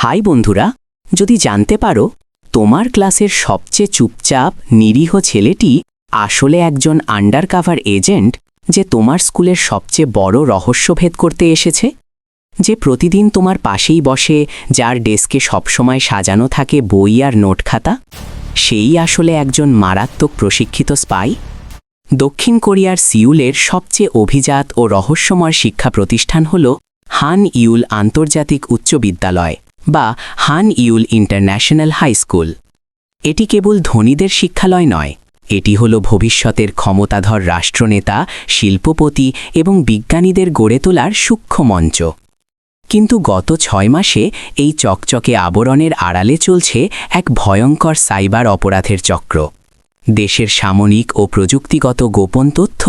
High বন্ধুরা, যদি জানতে পারো তোমার ক্লাসের সবচেয়ে চুপচাপ নিরীহ ছেলেটি আসলে একজন আন্ডারকভার এজেন্ট, যে তোমার স্কুলের সবচেয়ে বড় রহস্যভেদ করতে এসেছে, যে প্রতিদিন তোমার পাশেই বসে, যার ডেস্কে সবসময় সাজানো থাকে বই আর নোট খাতা, সেই আসলে একজন মারাত্মক প্রশিক্ষিত স্পাই। দক্ষিণ কোরিয়ার সিউলের সবচেয়ে অভিজাত ও রহস্যময় শিক্ষা প্রতিষ্ঠান হল হান ইউল আন্তর্জাতিক উচ্চ বিদ্যালয় বা হান ইউল ইন্টারন্যাশনাল হাই স্কুল। এটি কেবল ধনীদের শিক্ষালয় নয়, এটি হল ভবিষ্যতের ক্ষমতাধর রাষ্ট্রনেতা, শিল্পপতি এবং বিজ্ঞানীদের গড়ে তোলার সূক্ষ্ম মঞ্চ। কিন্তু গত 6 মাসে এই চকচকে আবরণের আড়ালে চলছে এক ভয়ঙ্কর সাইবার অপরাধের চক্র। দেশের সামরিক ও প্রযুক্তিগত গোপন তথ্য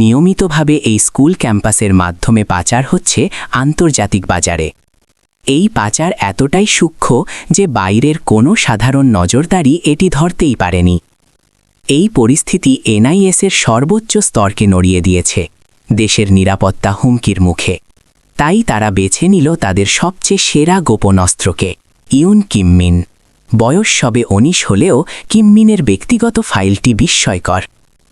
নিয়মিতভাবে এই স্কুল ক্যাম্পাসের মাধ্যমে পাচার হচ্ছে আন্তর্জাতিক বাজারে। এই পাচার এতটাই সূক্ষ্ম যে বাইরের কোনো সাধারণ নজরদারি এটি ধরতেই পারেনি। এই পরিস্থিতি এনআইএসের সর্বোচ্চ স্তরকে নড়িয়ে দিয়েছে, দেশের নিরাপত্তা হুমকির মুখে। তাই তারা বেছে নিল তাদের সবচেয়ে সেরা গোপন অস্ত্রকে, ইউন কিমমিন। বয়স সবে 19 হলেও কিমমিনের ব্যক্তিগত ফাইলটি বিস্ময়কর।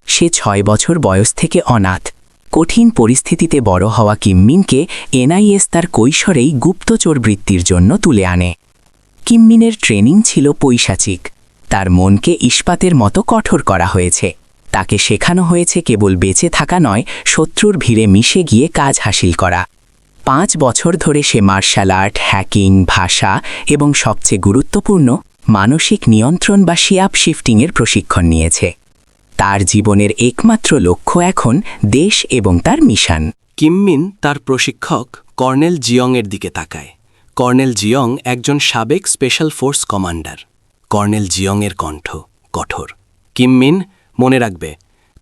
সে 6 বছর বয়স থেকে অনাথ। কঠিন পরিস্থিতিতে বড় হওয়া কিমমিনকে এনআইএস তার কৈশোরেই গুপ্তচর বৃত্তির জন্য তুলে আনে। কিমমিনের ট্রেনিং ছিল পৈশাচিক। তার মনকে ইস্পাতের মতো কঠোর করা হয়েছে। তাকে শেখানো হয়েছে কেবল বেঁচে থাকা নয়, শত্রুর ভিড়ে মিশে গিয়ে কাজ হাসিল করা। 5 বছর ধরে সে মার্শাল আর্ট, হ্যাকিং, ভাষা এবং সবচেয়ে গুরুত্বপূর্ণ মানসিক নিয়ন্ত্রণ বা শিয়াপ শিফটিংয়ের প্রশিক্ষণ নিয়েছে। তার জীবনের একমাত্র লক্ষ্য এখন দেশ এবং তার মিশন। কিমমিন তার প্রশিক্ষক কর্নেল জিয়ংয়ের দিকে তাকায়। কর্নেল জিয়ং একজন সাবেক স্পেশাল ফোর্স কমান্ডার। কর্নেল জিয়ংয়ের কণ্ঠ কঠোর। কিমমিন, মনে রাখবে,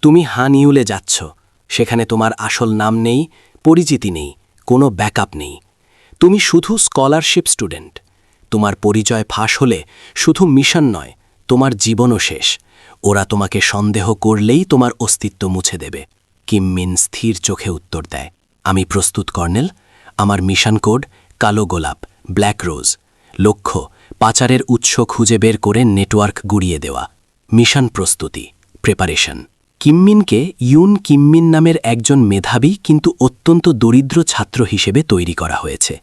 তুমি হান ইউলে যাচ্ছ। সেখানে তোমার আসল নাম নেই, পরিচিতি নেই, কোনো ব্যাকআপ নেই। তুমি শুধু স্কলারশিপ স্টুডেন্ট। তোমার পরিচয় ফাঁস হলে শুধু মিশন নয়, তোমার জীবনও শেষ। ওরা তোমাকে সন্দেহ করলেই তোমার অস্তিত্ব মুছে দেবে। কিমমিন স্থির চোখে উত্তর দেয়, আমি প্রস্তুত কর্নেল। আমার মিশন কোড কালো গোলাপ, ব্ল্যাক রোজ। লক্ষ্য, পাচারের উৎস খুঁজে বের করে নেটওয়ার্ক গুড়িয়ে দেওয়া। মিশন প্রস্তুতি, প্রিপারেশন। কিমমিনকে ইউন কিমমিন নামের একজন মেধাবী কিন্তু অত্যন্ত দরিদ্র ছাত্র হিসেবে তৈরি করা হয়েছে।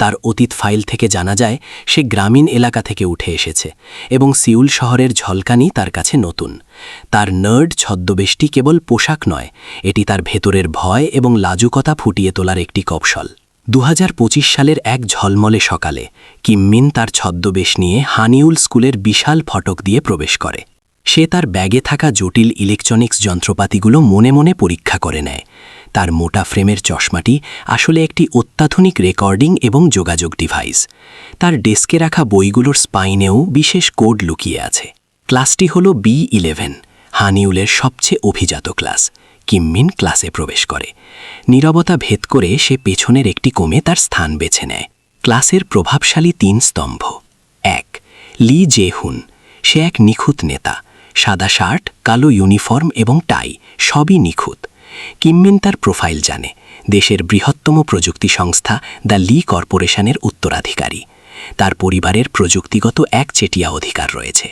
তার অতীত ফাইল থেকে জানা যায় সে গ্রামীণ এলাকা থেকে উঠে এসেছে এবং সিউল শহরের ঝলকানি তার কাছে নতুন। তার নার্ড ছদ্মবেশটি কেবল পোশাক নয়, এটি তার ভেতরের ভয় এবং লাজুকতা ফুটিয়ে তোলার একটি কৌশল। 2025 সালের এক ঝলমলে সকালে কিমমিন তার ছদ্মবেশ নিয়ে হানিউল স্কুলের বিশাল ফটক দিয়ে প্রবেশ করে। সে তার ব্যাগে থাকা জটিল ইলেকট্রনিক্স যন্ত্রপাতিগুলো মনে মনে পরীক্ষা করে নেয়। তার মোটা ফ্রেমের চশমাটি আসলে একটি অত্যাধুনিক রেকর্ডিং এবং যোগাযোগ ডিভাইস। তার ডেস্কে রাখা বইগুলোর স্পাইনেও বিশেষ কোড লুকিয়ে আছে। ক্লাসটি হল B11, হানিউলের সবচেয়ে অভিজাত ক্লাস। কিমমিন ক্লাসে প্রবেশ করে। নীরবতা ভেদ করে সে পেছনের একটি কোণে তার স্থান বেছে নেয়। ক্লাসের প্রভাবশালী 3 স্তম্ভ। 1. লি জেহুন। সে এক নিখুঁত নেতা। সাদা শার্ট, কালো ইউনিফর্ম এবং টাই, সবই নিখুঁত। কিমমিন তার প্রোফাইল জানে। দেশের বৃহত্তম প্রযুক্তি সংস্থা দ্য লি কর্পোরেশনের উত্তরাধিকারী। তার পরিবারের প্রযুক্তিগত একচেটিয়া অধিকার রয়েছে।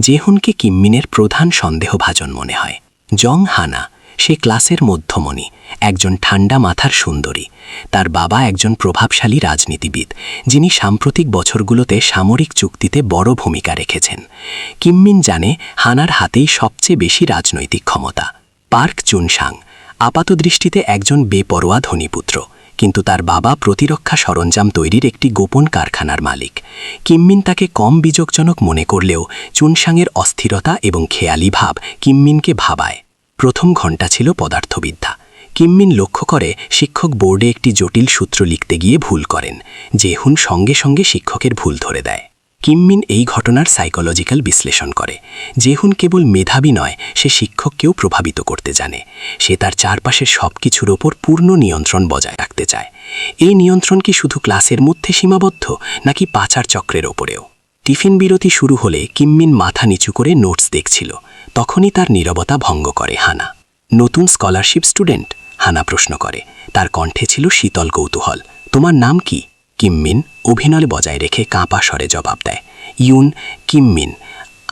জেহুনকে কিমমিনের প্রধান সন্দেহভাজন মনে হয়। জং হানা। সে ক্লাসের মধ্যমণি, একজন ঠান্ডা মাথার সুন্দরী। তার বাবা একজন প্রভাবশালী রাজনীতিবিদ, যিনি সাম্প্রতিক বছরগুলোতে সামরিক চুক্তিতে বড় ভূমিকা রেখেছেন। কিমমিন জানে হানার হাতেই সবচেয়ে বেশি রাজনৈতিক ক্ষমতা। পার্ক চুনসাং। আপাতদৃষ্টিতে একজন বেপরোয়া ধনীপুত্র, কিন্তু তার বাবা প্রতিরক্ষা সরঞ্জাম তৈরির একটি গোপন কারখানার মালিক। কিমমিন তাকে কম বিযোগজনক মনে করলেও চুনসাংয়ের অস্থিরতা এবং খেয়ালি ভাব কিমমিনকে ভাবায়। প্রথম ঘণ্টা ছিল পদার্থবিদ্যা। কিমমিন লক্ষ্য করে শিক্ষক বোর্ডে একটি জটিল সূত্র লিখতে গিয়ে ভুল করেন। জেহুন সঙ্গে সঙ্গে শিক্ষকের ভুল ধরে দেয়। কিমমিন এই ঘটনার সাইকোলজিক্যাল বিশ্লেষণ করে। জেহুন কেবল মেধাবী নয়, সে শিক্ষককেও প্রভাবিত করতে জানে। সে তার চারপাশের সব কিছুর ওপর পূর্ণ নিয়ন্ত্রণ বজায় রাখতে চায়। এই নিয়ন্ত্রণ কি শুধু ক্লাসের মধ্যে সীমাবদ্ধ, নাকি পাচার চক্রের ওপরেও? টিফিন বিরতি শুরু হলে কিমমিন মাথা নিচু করে নোটস দেখছিল। তখনই তার নীরবতা ভঙ্গ করে হানা। নতুন স্কলারশিপ স্টুডেন্ট? হানা প্রশ্ন করে। তার কণ্ঠে ছিল শীতল কৌতূহল। তোমার নাম কি? কিমমিন অভিনয় বজায় রেখে কাঁপা স্বরে জবাব দেয়, ইউন, কিমমিন,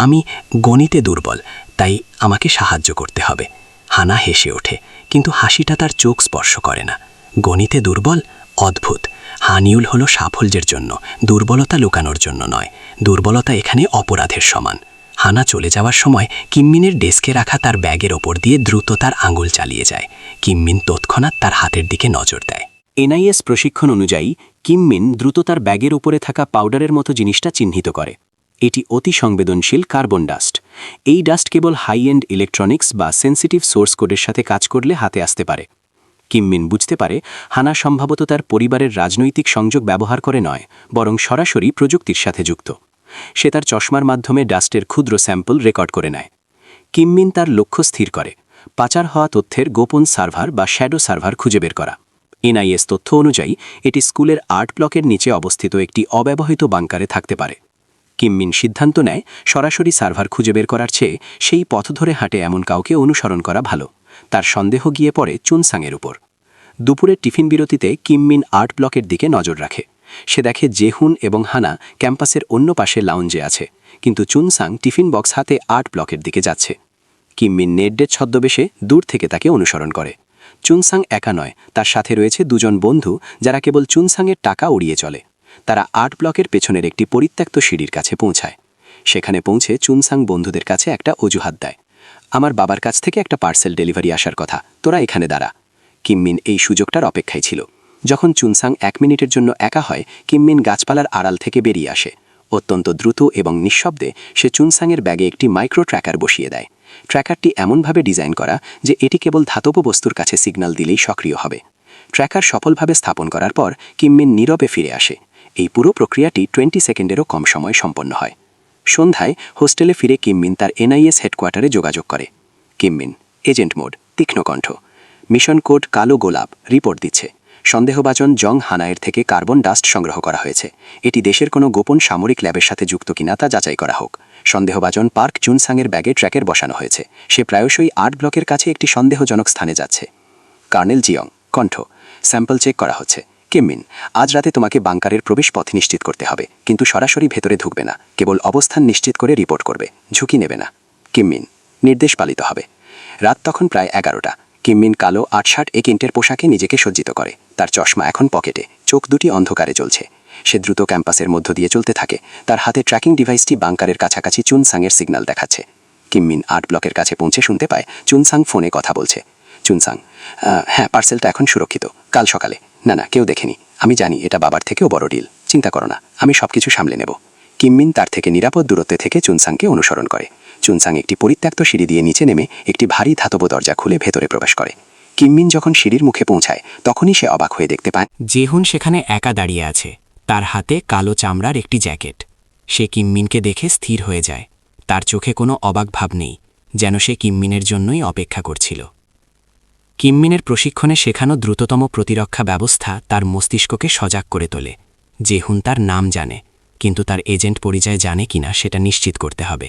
আমি গণিতে দুর্বল, তাই আমাকে সাহায্য করতে হবে। হানা হেসে ওঠে, কিন্তু হাসিটা তার চোখ স্পর্শ করে না। গণিতে দুর্বল? অদ্ভুত। হানিউল হলো সাফল্যের জন্য, দুর্বলতা লুকানোর জন্য নয়। দুর্বলতা এখানে অপরাধের সমান। হানা চলে যাওয়ার সময় কিমমিনের ডেস্কে রাখা তার ব্যাগের ওপর দিয়ে দ্রুত তার আঙুল চালিয়ে যায়। কিমমিন তৎক্ষণাৎ তার হাতের দিকে নজর দেয়। এনআইএস প্রশিক্ষণ অনুযায়ী কিমমিন দ্রুত তার ব্যাগের উপরে থাকা পাউডারের মতো জিনিসটা চিহ্নিত করে। এটি অতি সংবেদনশীল কার্বন ডাস্ট। এই ডাস্ট কেবল হাই এন্ড ইলেকট্রনিক্স বা সেন্সিটিভ সোর্স কোডের সাথে কাজ করলে হাতে আসতে পারে। কিমমিন বুঝতে পারে হানা সম্ভবত তার পরিবারের রাজনৈতিক সংযোগ ব্যবহার করে নয়, বরং সরাসরি প্রযুক্তির সাথে যুক্ত। সে তার চশমার মাধ্যমে ডাস্টের ক্ষুদ্র স্যাম্পল রেকর্ড করে নেয়। কিমমিন তার লক্ষ্য স্থির করে, পাচার হওয়া তথ্যের গোপন সার্ভার বা শ্যাডো সার্ভার খুঁজে বের করা। এনআইএস তথ্য অনুযায়ী এটি স্কুলের আর্ট ব্লকের নিচে অবস্থিত একটি অব্যবহৃত বাংকারে থাকতে পারে। কিমমিন সিদ্ধান্ত নেয় সরাসরি সার্ভার খুঁজে বের করার চেয়ে সেই পথ ধরে হাঁটে এমন কাউকে অনুসরণ করা ভালো। তার সন্দেহ গিয়ে পড়ে চুনসাংয়ের উপর। দুপুরের টিফিন বিরতিতে কিমমিন আর্ট ব্লকের দিকে নজর রাখে। সে দেখে জেহুন এবং হানা ক্যাম্পাসের অন্য পাশে লাউঞ্জে আছে, কিন্তু চুনসাং টিফিন বক্স হাতে আর্ট ব্লকের দিকে যাচ্ছে। কিমমিন নেডডের ছদ্মবেশে দূর থেকে তাকে অনুসরণ করে। চুনসাং একা নয়, তার সাথে রয়েছে দুজন বন্ধু যারা কেবল চুনসাংয়ের টাকা উড়িয়ে চলে। তারা আর্ট ব্লকের পেছনের একটি পরিত্যক্ত সিঁড়ির কাছে পৌঁছায়। সেখানে পৌঁছে চুনসাং বন্ধুদের কাছে একটা অজুহাত দেয়, আমার বাবার কাছ থেকে একটা পার্সেল ডেলিভারি আসার কথা, তোরা এখানে দাঁড়া। কিমমিন এই সুযোগটার অপেক্ষায় ছিল। যখন চুনসাং 1 মিনিটের জন্য একা হয়, কিমমিন গাছপালার আড়াল থেকে বেরিয়ে আসে। অত্যন্ত দ্রুত এবং নিঃশব্দে সে চুনসাংয়ের ব্যাগে একটি মাইক্রো ট্র্যাকার বসিয়ে দেয়। ট্র্যাকারটি এমনভাবে ডিজাইন করা যে এটি কেবল ধাতব বস্তুর কাছে সিগন্যাল দিলেই সক্রিয় হবে। ট্র্যাকার সফলভাবে স্থাপন করার পর কিমমিন নীরবে ফিরে আসে। এই পুরো প্রক্রিয়াটি 20 সেকেন্ডেরও কম সময়ে সম্পন্ন হয়। সন্ধ্যায় হোস্টেলে ফিরে কিমমিন তার এনআইএস হেডকোয়ার্টারে যোগাযোগ করে। কিমমিন, এজেন্ট মোড, তীক্ষ্ণ কণ্ঠ। মিশন কোড কালো গোলাপ, রিপোর্ট দিচ্ছে। সন্দেহভাজন জং হানায়ের থেকে কার্বন ডাস্ট সংগ্রহ করা হয়েছে। এটি দেশের কোনো গোপন সামরিক ল্যাবের সাথে যুক্ত কিনা তা যাচাই করা হোক। সন্দেহভাজন পার্ক চুনসাংয়ের ব্যাগে ট্র্যাকের বসানো হয়েছে। সে প্রায়শই আর্ট ব্লকের কাছে একটি সন্দেহজনক স্থানে যাচ্ছে। কর্নেল জিয়ং, কণ্ঠ, স্যাম্পল চেক করা হচ্ছে। কিমমিন, আজ রাতে তোমাকে বাংকারের প্রবেশ পথ নিশ্চিত করতে হবে, কিন্তু সরাসরি ভেতরে ঢুকবে না, কেবল অবস্থান নিশ্চিত করে রিপোর্ট করবে, ঝুঁকি নেবে না। কিমমিন, নির্দেশ পালিত হবে। রাত তখন প্রায় 11টা। কিমমিন কালো 8-1 ইঞ্চের পোশাকে নিজেকে সজ্জিত করে। তার চশমা এখন পকেটে, চোখ দুটি অন্ধকারে জ্বলছে। সে দ্রুত ক্যাম্পাসের মধ্য দিয়ে চলতে থাকে। তার হাতে ট্র্যাকিং ডিভাইসটি বাংকারের কাছাকাছি চুনসাংয়ের সিগন্যাল দেখাচ্ছে। কিমমিন আর্ট ব্লকের কাছে পৌঁছে শুনতে পায় চুনসাং ফোনে কথা বলছে। চুনসাং, হ্যাঁ, পার্সেলটা এখন সুরক্ষিত, কাল সকালে। না, কেউ দেখেনি। আমি জানি এটা বাবার থেকেও বড় ডিল। চিন্তা করো না, আমি সবকিছু সামলে নেব। কিমমিন তার থেকে নিরাপদ দূরত্বে থেকে চুনসাংকে অনুসরণ করে। চুনসাং একটি পরিত্যক্ত সিঁড়ি দিয়ে নিচে নেমে একটি ভারী ধাতব দরজা খুলে ভেতরে প্রবেশ করে। কিমমিন যখন সিঁড়ির মুখে পৌঁছায় তখনই সে অবাক হয়ে দেখতে পায় জেহুন সেখানে একা দাঁড়িয়ে আছে, তার হাতে কালো চামড়ার একটি জ্যাকেট। সে কিমমিনকে দেখে স্থির হয়ে যায়। তার চোখে কোনো অবাক ভাব নেই, যেন সে কিমমিনের জন্যই অপেক্ষা করছিল। কিমমিনের প্রশিক্ষণে শেখানো দ্রুততম প্রতিরক্ষা ব্যবস্থা তার মস্তিষ্ককে সজাগ করে তোলে। জেহুন তার নাম জানে, কিন্তু তার এজেন্ট পরিচয় জানে কিনা সেটা নিশ্চিত করতে হবে।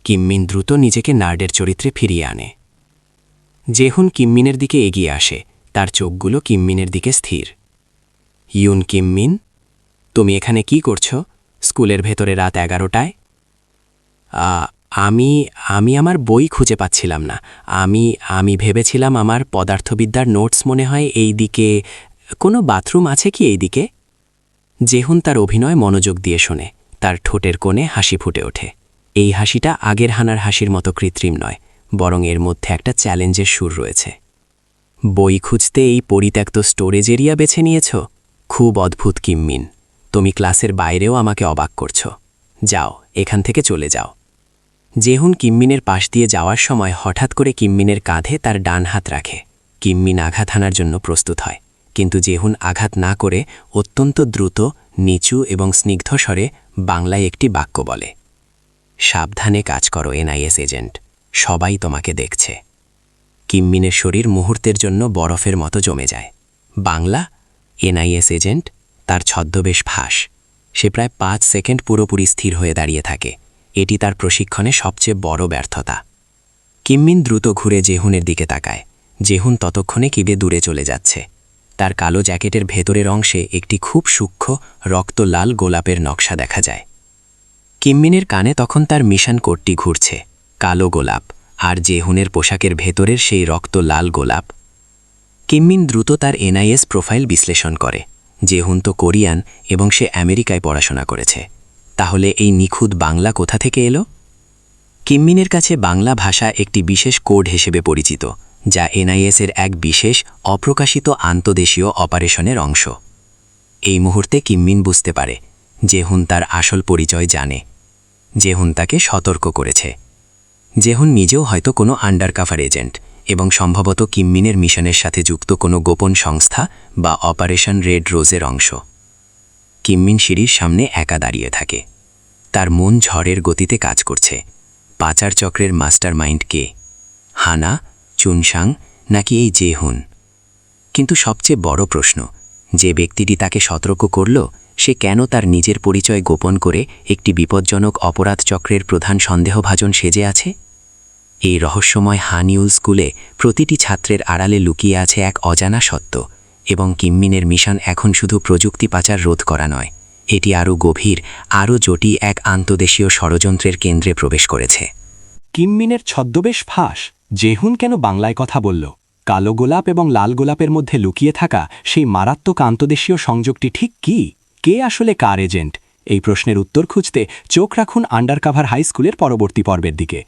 কিমমিন দ্রুত নিজেকে নার্ডের চরিত্রে ফিরিয়ে আনে। জেহুন কিমমিনের দিকে এগিয়ে আসে, তার চোখগুলো কিমমিনের দিকে স্থির। ইউন, কিমমিন, তুমি এখানে কি করছো স্কুলের ভেতরে রাত 11টায়? আমি আমার বই খুঁজে পাচ্ছিলাম না। আমি ভেবেছিলাম আমার পদার্থবিদ্যার নোটস মনে হয় এই দিকে। কোনো বাথরুম আছে কি এই দিকে? জেহুন তার অভিনয় মনোযোগ দিয়ে শোনে। তার ঠোঁটের কোণে হাসি ফুটে ওঠে। এই হাসিটা আগের হানার হাসির মতো কৃত্রিম নয়, বরং এর মধ্যে একটা চ্যালেঞ্জের সুর রয়েছে। বই খুঁজতে এই পরিত্যক্ত স্টোরেজ এরিয়া বেছে নিয়েছ? খুব অদ্ভুত কিমমিন, তুমি ক্লাসের বাইরেও আমাকে অবাক করছো। যাও, এখান থেকে চলে যাও। জেহুন কিমমিনের পাশ দিয়ে যাওয়ার সময় হঠাৎ করে কিমমিনের কাঁধে তার ডান হাত রাখে। কিমমিন আঘাত হানার জন্য প্রস্তুত হয়, কিন্তু জেহুন আঘাত না করে অত্যন্ত দ্রুত, নিচু এবং স্নিগ্ধ স্বরে বাংলায় একটি বাক্য বলে, সাবধানে কাজ করো এনআইএস এজেন্ট, সবাই তোমাকে দেখছে। কিমমিনের শরীর মুহূর্তের জন্য বরফের মতো জমে যায়। বাংলা? NIS agent? তার ছদ্মবেশ ফাঁস। সে প্রায় 5 সেকেন্ড পুরোপুরি স্থির হয়ে দাঁড়িয়ে থাকে। এটি তার প্রশিক্ষণে সবচেয়ে বড় ব্যর্থতা। কিমমিন দ্রুত ঘুরে জেহুনের দিকে তাকায়। জেহুন ততক্ষণে কিবে দূরে চলে যাচ্ছে। তার কালো জ্যাকেটের ভেতরের অংশে একটি খুব সূক্ষ্ম রক্ত লাল গোলাপের নকশা দেখা যায়। কিম্মিনের কানে তখন তার মিশন কোডটি ঘুরছে, কালো গোলাপ, আর জেহুনের পোশাকের ভেতরের সেই রক্ত লাল গোলাপ। কিম্মিন দ্রুত তার এনআইএস প্রোফাইল বিশ্লেষণ করে। জেহুন তো কোরিয়ান এবং সে আমেরিকায় পড়াশোনা করেছে। তাহলে এই নিখুঁত বাংলা কোথা থেকে এলো? কিম্মিনের কাছে বাংলা ভাষা একটি বিশেষ কোড হিসেবে পরিচিত, যা এনআইএসের এক বিশেষ অপ্রকাশিত আন্তদেশীয় অপারেশনের অংশ। এই মুহূর্তে কিম্মিন বুঝতে পারে জেহুন তার আসল পরিচয় জানে। জেহুন তাকে সতর্ক করেছে। জেহুন নিজেও হয়তো কোনো আন্ডারকাভার এজেন্ট এবং সম্ভবত কিম্মিনের মিশনের সাথে যুক্ত কোনো গোপন সংস্থা বা অপারেশন রেড রোজের অংশ। কিম্মিন সিঁড়ির সামনে একা দাঁড়িয়ে থাকে। তার মন ঝড়ের গতিতে কাজ করছে। পাচার চক্রের মাস্টারমাইন্ড কে? হানা, চুনসাং নাকি এই জেহুন? কিন্তু সবচেয়ে বড় প্রশ্ন, যে ব্যক্তিটি তাকে সতর্ক করল, সে কেন তার নিজের পরিচয় গোপন করে একটি বিপজ্জনক অপরাধ চক্রের প্রধান সন্দেহভাজন সেজে আছে? এই রহস্যময় হানিউল স্কুলে প্রতিটি ছাত্রের আড়ালে লুকিয়ে আছে এক অজানা সত্য, এবং কিম্মিনের মিশন এখন শুধু প্রযুক্তি পাচার রোধ করা নয়, এটি আরও গভীর, আরও জটিল এক আন্তদেশীয় ষড়যন্ত্রের কেন্দ্রে প্রবেশ করেছে। কিম্মিনের ছদ্মবেশ ফাঁস। জেহুন কেন বাংলায় কথা বলল? কালো গোলাপ এবং লাল গোলাপের মধ্যে লুকিয়ে থাকা সেই মারাত্মক আন্তদেশীয় সংযোগটি ঠিক কী? কে আসলে কার এজেন্ট? এই প্রশ্নের উত্তর খুঁজতে চোখ রাখুন আন্ডারকাভার হাই স্কুলের পরবর্তী পর্বের দিকে।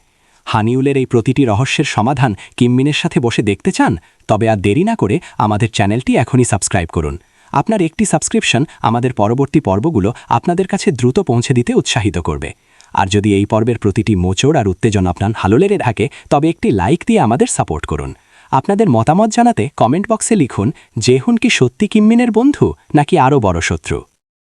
হানিউলের এই প্রতিটি রহস্যের সমাধান কিম্মিনের সাথে বসে দেখতে চান? তবে আর দেরি না করে আমাদের চ্যানেলটি এখনই সাবস্ক্রাইব করুন। আপনার একটি সাবস্ক্রিপশন আমাদের পরবর্তী পর্বগুলো আপনাদের কাছে দ্রুত পৌঁছে দিতে উৎসাহিত করবে। আর যদি এই পর্বের প্রতিটি মোচড় আর উত্তেজনা আপনার ভালো লেগে থাকে, তবে একটি লাইক দিয়ে আমাদের সাপোর্ট করুন। আপনাদের মতামত জানাতে কমেন্ট বক্সে লিখুন, জেহুন কি সত্যি কিম্মিনের বন্ধু নাকি আরও বড় শত্রু?